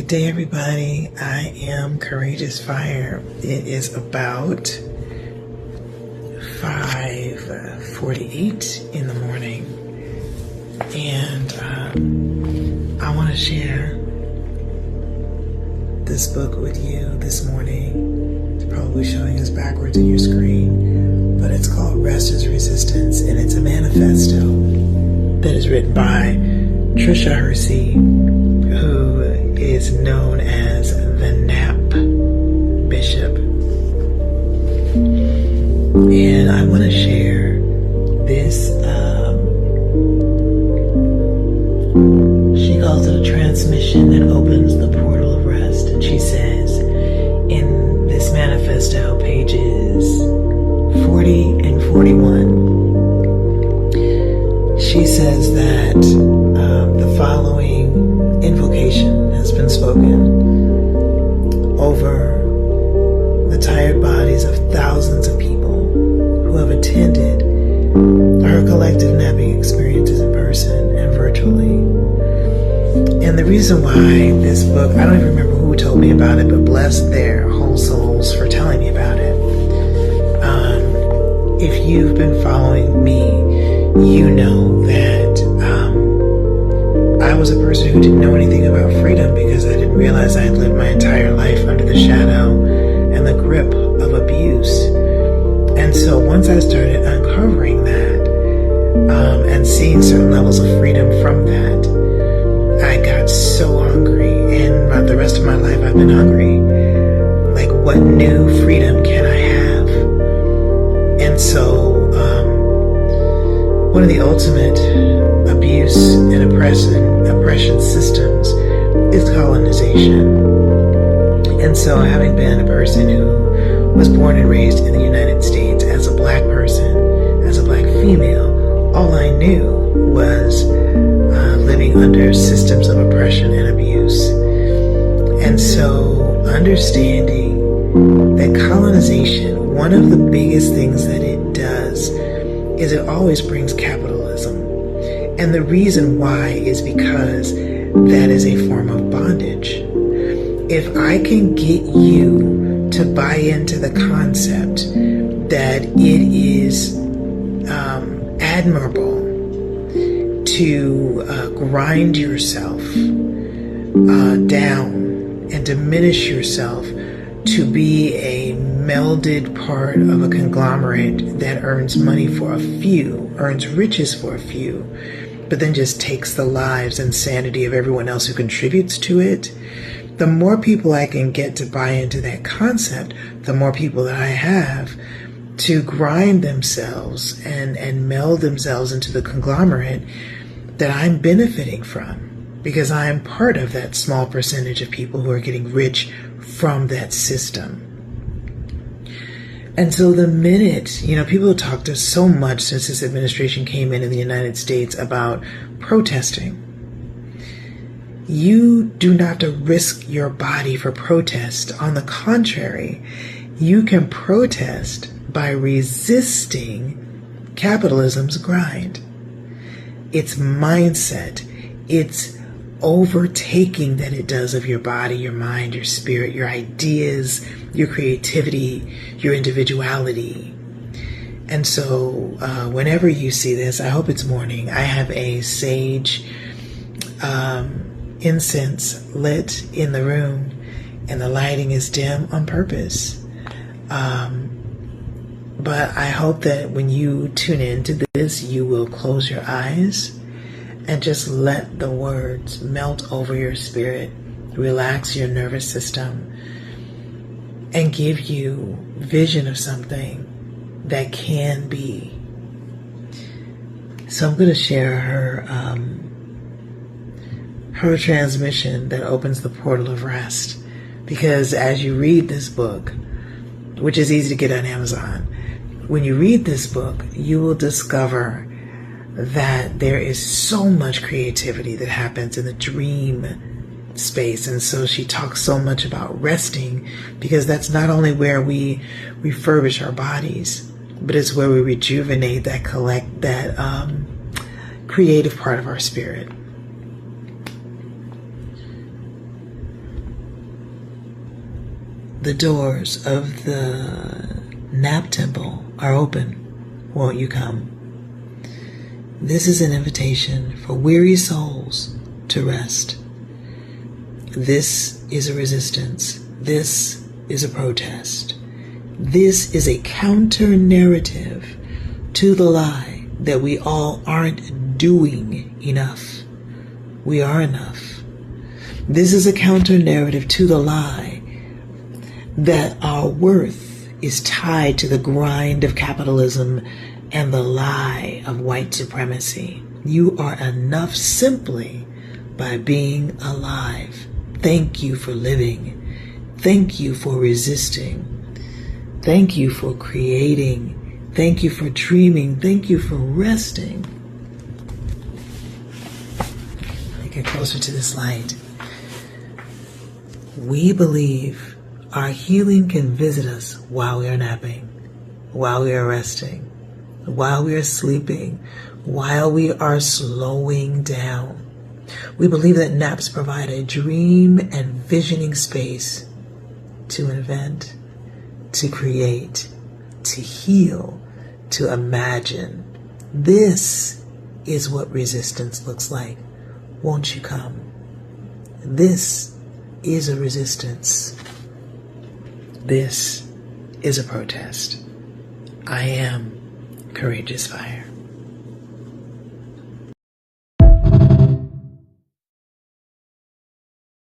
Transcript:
Good day, everybody. I am Courageous Fire. It is about 5:48 in the morning, and I want to share this book with you this morning. It's probably showing us backwards in your screen, but it's called Rest is Resistance, and it's a manifesto that is written by Tricia Hersey, who is known as the Nap Bishop. And I want to share this, she calls it a transmission that opens the portal of rest. And she says in this manifesto, pages 40 and 41, she says that the following invocation has been spoken over the tired bodies of thousands of people who have attended her collective napping experiences in person and virtually. And the reason why this book, I don't even remember who told me about it, but bless their whole souls for telling me about it. If you've been following me, you know that I was a person who didn't know anything about freedom because I didn't realize I had lived my entire life under the shadow and the grip of abuse. And so once I started uncovering that and seeing certain levels of freedom from that, I got so hungry, and the rest of my life I've been hungry. Like, what new freedom can I have? And so one of the ultimate abuse and oppression systems is colonization. And so, having been a person who was born and raised in the United States as a black person, as a black female, all I knew was living under systems of oppression and abuse. And so, understanding that colonization, one of the biggest things that it does is it always brings capitalism. And the reason why is because that is a form of bondage. If I can get you to buy into the concept that it is admirable to grind yourself down and diminish yourself to be a melded part of a conglomerate that earns money for a few, earns riches for a few, but then just takes the lives and sanity of everyone else who contributes to it, the more people I can get to buy into that concept, the more people that I have to grind themselves and meld themselves into the conglomerate that I'm benefiting from, because I am part of that small percentage of people who are getting rich from that system. And so the minute, people have talked so much since this administration came in the United States about protesting. You do not have to risk your body for protest. On the contrary, you can protest by resisting capitalism's grind. Its mindset, its overtaking that it does of your body, your mind, your spirit, your ideas, your creativity, your individuality. And so whenever you see this, I hope it's morning, I have a sage incense lit in the room, and the lighting is dim on purpose. But I hope that when you tune into this, you will close your eyes and just let the words melt over your spirit, relax your nervous system, and give you vision of something that can be. So I'm going to share her transmission that opens the portal of rest, because as you read this book, which is easy to get on Amazon, when you read this book, you will discover that there is so much creativity that happens in the dream space. And so she talks so much about resting, because that's not only where we refurbish our bodies, but it's where we rejuvenate that creative part of our spirit. The doors of the nap temple are open. Won't you come? This is an invitation for weary souls to rest. This is a resistance. This is a protest. This is a counter-narrative to the lie that we all aren't doing enough. We are enough. This is a counter-narrative to the lie that our worth is tied to the grind of capitalism and the lie of white supremacy. You are enough simply by being alive. Thank you for living. Thank you for resisting. Thank you for creating. Thank you for dreaming. Thank you for resting. Get closer to this light. We believe our healing can visit us while we are napping, while we are resting, while we are sleeping, while we are slowing down. We believe that naps provide a dream and visioning space to invent, to create, to heal, to imagine. This is what resistance looks like. Won't you come? This is a resistance. This is a protest. I am Courageous Fire.